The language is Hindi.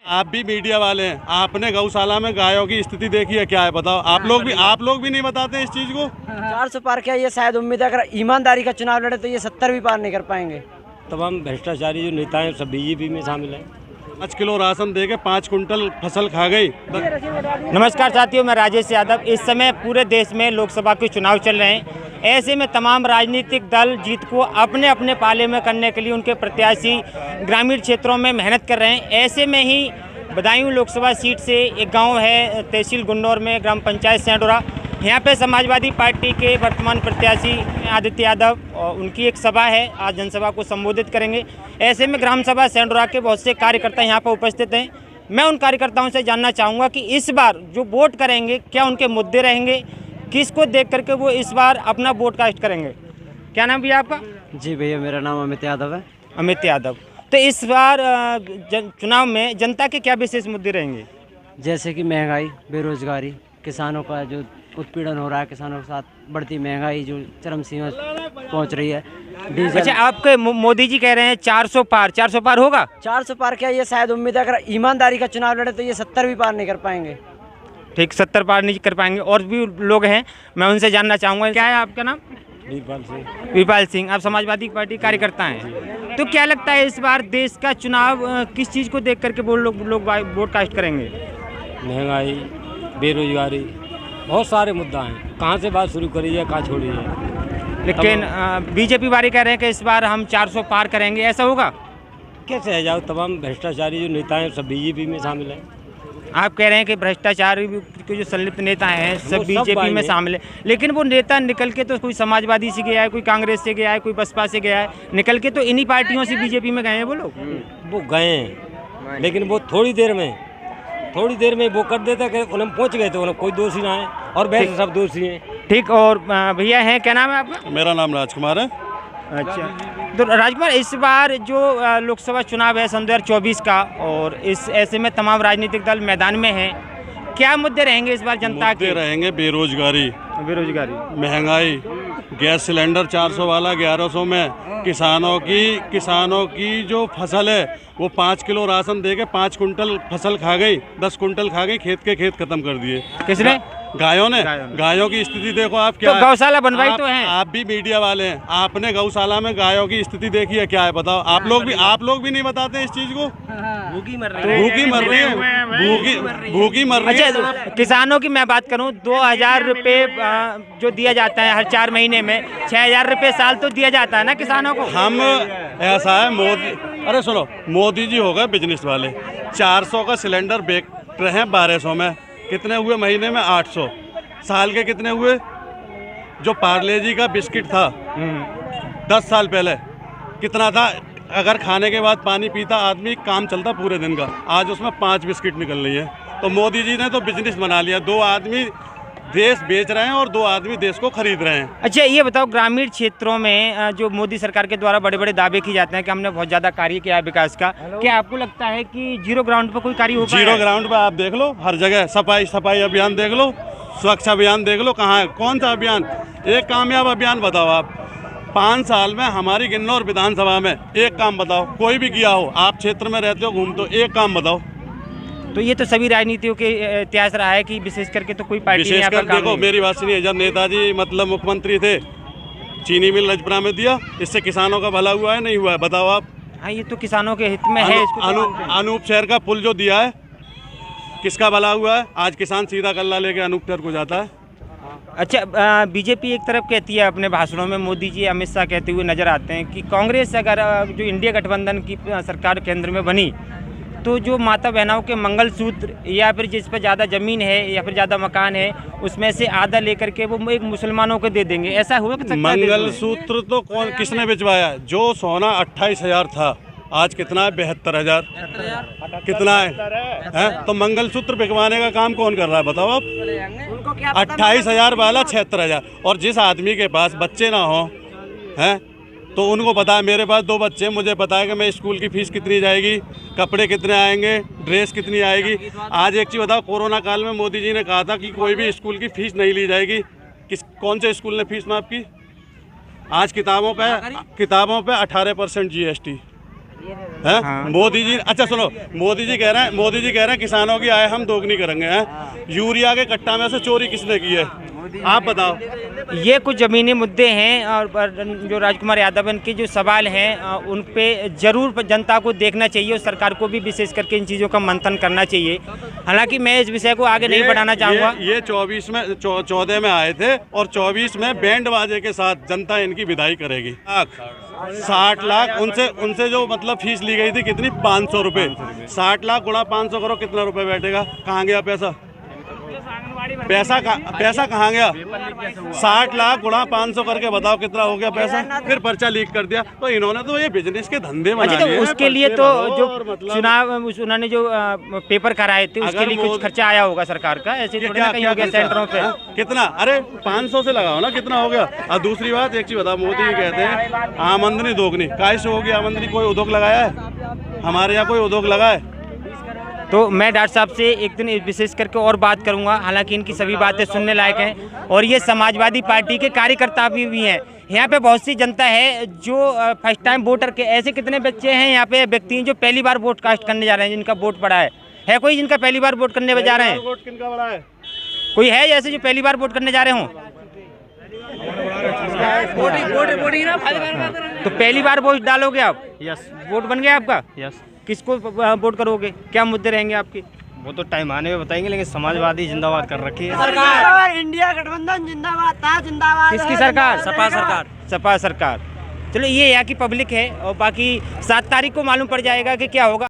आप भी मीडिया वाले हैं, आपने गौशाला में गायों की स्थिति देखी है, क्या है बताओ? आप लोग भी नहीं बताते इस चीज को। 400 पार क्या, ये शायद उम्मीद है अगर ईमानदारी का चुनाव लड़े तो ये 70 भी पार नहीं कर पाएंगे। तमाम भ्रष्टाचारी जो नेता हैं सब बीजेपी में शामिल हैं। 5 किलो राशन दे के 5 कुंटल फसल खा गई। नमस्कार साथियों, मैं राजेश यादव। इस समय पूरे देश में लोकसभा के चुनाव चल रहे हैं। ऐसे में तमाम राजनीतिक दल जीत को अपने अपने पाले में करने के लिए उनके प्रत्याशी ग्रामीण क्षेत्रों में मेहनत कर रहे हैं। ऐसे में ही बदायूं लोकसभा सीट से एक गांव है तहसील गुन्नौर में, ग्राम पंचायत सेंडोरा। यहाँ पे समाजवादी पार्टी के वर्तमान प्रत्याशी आदित्य यादव और उनकी एक सभा है, आज जनसभा को संबोधित करेंगे। ऐसे में ग्राम सभा सेंडोरा के बहुत से कार्यकर्ता यहाँ पर उपस्थित हैं। मैं उन कार्यकर्ताओं से जानना चाहूँगा कि इस बार जो वोट करेंगे क्या उनके मुद्दे रहेंगे, किसको देख करके वो इस बार अपना वोट कास्ट करेंगे। क्या नाम भैया आपका? जी भैया, मेरा नाम अमित यादव है। अमित यादव। तो इस बार चुनाव में जनता के क्या विशेष मुद्दे रहेंगे? जैसे कि महंगाई, बेरोजगारी, किसानों का जो उत्पीड़न हो रहा है, किसानों के साथ बढ़ती महंगाई जो चरम सीमा पहुंच रही है। डीजल। अच्छा, आपके मोदी जी कह रहे हैं 400 पार होगा? 400 पार क्या, ये शायद उम्मीद है अगर ईमानदारी का चुनाव लड़े तो ये 70 भी पार नहीं कर पाएंगे। ठीक, 70 पार नहीं कर पाएंगे। और भी लोग हैं, मैं उनसे जानना चाहूँगा। क्या है आपका नाम? वीरपाल सिंह। आप समाजवादी पार्टी कार्यकर्ता हैं, तो क्या लगता है इस बार देश का चुनाव किस चीज़ को देख करके वो लोग वोट कास्ट करेंगे? महंगाई, बेरोजगारी, बहुत सारे मुद्दा हैं। कहाँ से बात शुरू करी है, कहाँ छोड़ी है। लेकिन बीजेपी वाले कह रहे हैं कि इस बार हम 400 पार करेंगे, ऐसा होगा? कैसे है जाओ, तमाम भ्रष्टाचारी जो नेता हैं सब बीजेपी में शामिल हैं। आप कह रहे हैं कि भ्रष्टाचार के जो संलिप्त नेता हैं सब बीजेपी में शामिल है, लेकिन वो नेता निकल के तो कोई समाजवादी से गया है, कोई कांग्रेस से गया है, कोई बसपा से गया है, निकल के तो इन्हीं पार्टियों से बीजेपी में गए हैं वो लोग। वो गए हैं, लेकिन वो थोड़ी देर में वो कर देता कि उन्हें पहुंच गए तो उन्हें कोई दोषी ना है, और वैसे सब दोषी हैं। ठीक। और भैया हैं, क्या नाम है आपका? मेरा नाम राजकुमार है। अच्छा, तो राजकुमार, इस बार जो लोकसभा चुनाव है सन 2024 का, और इस ऐसे में तमाम राजनीतिक दल मैदान में हैं, क्या मुद्दे रहेंगे इस बार जनता के? रहेंगे बेरोजगारी, महंगाई, गैस सिलेंडर 400 वाला 1100 में, किसानों की जो फसल है वो 5 किलो राशन दे के 5 कुंटल फसल खा गई, 10 कुंटल खा गई, खेत के खेत खत्म कर दिए। किसने? गायों ने। गायों की स्थिति देखो आप, क्या तो गौशाला बनवाई तो है। आप भी मीडिया वाले हैं, आपने गौशाला में गायों की स्थिति देखी है, क्या है बताओ? आप लोग भी नहीं बताते इस चीज को। भूखी मर रही है। अच्छा, किसानों की मैं बात करूं, 2000 रुपये जो दिया जाता है हर 4 महीने में, 6000 रुपये साल तो दिया जाता है ना किसानों को। हम ऐसा है, अरे सुनो, मोदी जी हो गए बिजनेस वाले। 400 का सिलेंडर बेच रहे हैं 1200 में, कितने हुए महीने में? 800। साल के कितने हुए? जो पार्ले जी का बिस्किट था 10 साल पहले कितना था? अगर खाने के बाद पानी पीता आदमी, काम चलता पूरे दिन का। आज उसमें 5 बिस्किट निकल रही है। तो मोदी जी ने तो बिजनेस बना लिया। 2 आदमी देश बेच रहे हैं और 2 आदमी देश को खरीद रहे हैं। अच्छा, ये बताओ, ग्रामीण क्षेत्रों में जो मोदी सरकार के द्वारा बड़े बड़े दावे किए जाते हैं कि हमने बहुत ज़्यादा कार्य किया है विकास का, क्या आपको लगता है कि जीरो ग्राउंड पर कोई कार्य हो पाया है? जीरो ग्राउंड पर आप देख लो, हर जगह सफाई अभियान देख लो, स्वच्छ अभियान देख लो, कहाँ है? कौन सा अभियान? एक कामयाब अभियान बताओ आप। 5 साल में हमारी किन्नौर विधानसभा में एक काम बताओ, कोई भी किया हो। आप क्षेत्र में रहते हो, घूमते हो, एक काम बताओ। तो ये तो सभी राजनीतियों के इतिहास रहा है कि विशेष करके तो कोई पार्टी विशेष कर देखो, मेरी बात सुनिए, जब नेताजी मतलब मुख्यमंत्री थे, चीनी मिल रजपुरा में दिया, इससे किसानों का भला हुआ है नहीं हुआ है? बताओ आप। हाँ, ये तो किसानों के हित में है। अनूप शहर का पुल जो दिया है, किसका भला हुआ है? आज किसान सीधा कल्ला लेके अनूप शहर को जाता है। अच्छा, बीजेपी एक तरफ कहती है अपने भाषणों में, मोदी जी अमित शाह कहते हुए नजर आते हैं कि कांग्रेस अगर जो इंडिया गठबंधन की सरकार केंद्र में बनी तो जो माता बहनों के मंगलसूत्र या फिर जिस पर ज़्यादा ज़मीन है या फिर ज़्यादा मकान है उसमें से आधा लेकर के वो एक मुसलमानों को दे देंगे, ऐसा हुआ? मंगलसूत्र तो किसने बिचवाया? जो सोना 28,000 था, आज कितना है? 72,000। कितना है? तो मंगलसूत्र बिकवाने का काम कौन कर रहा है बताओ आप? 28,000 वाला 76,000। और जिस आदमी के पास बच्चे ना हो हैं, तो उनको पता है मेरे पास 2 बच्चे, मुझे पता है कि मैं स्कूल की फीस कितनी जाएगी, कपड़े कितने आएंगे, ड्रेस कितनी आएगी। आज एक चीज़ बताओ, कोरोना काल में मोदी जी ने कहा था कि कोई भी स्कूल की फीस नहीं ली जाएगी। कौन से स्कूल ने फीस माफ़ की? आज किताबों पे 18% GST। हैं? हाँ। मोदी जी, अच्छा सुनो, मोदी जी कह रहे हैं किसानों की आय हम दोगुनी करेंगे। हैं? यूरिया के कट्टा में से चोरी किसने की है, आप बताओ। ये कुछ ज़मीनी मुद्दे हैं और जो राजकुमार यादव इनके जो सवाल हैं उन पे जरूर जनता को देखना चाहिए और सरकार को भी विशेष करके इन चीज़ों का मंथन करना चाहिए। हालांकि मैं इस विषय को आगे नहीं बढ़ाना चाहूँगा। ये 14 में आए थे और 24 में बैंड बाजे के साथ जनता इनकी विदाई करेगी। 60 लाख उनसे जो मतलब फीस ली गई थी कितनी, 500 रुपये। 60 लाख गुणा 500 करो, कितना रुपए बैठेगा, कहाँ गया पैसा? पैसा कहाँ गया? 60 लाख गुणा 500 करके बताओ कितना हो गया पैसा। फिर पर्चा लीक कर दिया। तो इन्होंने तो ये बिजनेस के धंधे बना अच्छा, लिए तो हैं, उसके लिए पर्चे तो भरो जो और मतलब चुनाव उन्होंने जो पेपर कराए थे उसके लिए कुछ खर्चा आया होगा सरकार का, ऐसे थोड़ी ना कहीं हो गया सेंटरों पे। कितना? अरे 500 से लगाओ ना, कितना हो गया। और दूसरी बात एक चीज बताओ, मोदी जी कहते हैं आमदनी दोगुनी, कैसे होगी आमदनी? कोई उद्योग लगाया है हमारे यहाँ? कोई उद्योग लगा है? तो मैं डॉक्टर साहब से एक दिन विशेष करके और बात करूंगा। हालांकि इनकी सभी बातें सुनने लायक हैं और ये समाजवादी पार्टी के कार्यकर्ता भी हैं। यहाँ पे बहुत सी जनता है जो फर्स्ट टाइम वोटर के, ऐसे कितने बच्चे हैं यहाँ पे व्यक्ति जो पहली बार वोट कास्ट करने जा रहे हैं, जिनका वोट पड़ा है कोई जिनका पहली बार वोट करने जा रहे हैं? वोट किनका बड़ा है? कोई है ऐसे जो पहली बार वोट करने जा रहे हों? तो पहली बार वोट डालोगे आप? यस। वोट बन गया आपका? यस। किसको वोट करोगे? क्या मुद्दे रहेंगे आपके? वो तो टाइम आने में बताएंगे, लेकिन समाजवादी जिंदाबाद कर रखी है। सरकार इंडिया गठबंधन जिंदाबाद था, जिंदाबाद। किसकी सरकार? सपा सरकार। सपा सरकार। चलो ये यहाँ की पब्लिक है और बाकी 7 तारीख को मालूम पड़ जाएगा कि क्या होगा।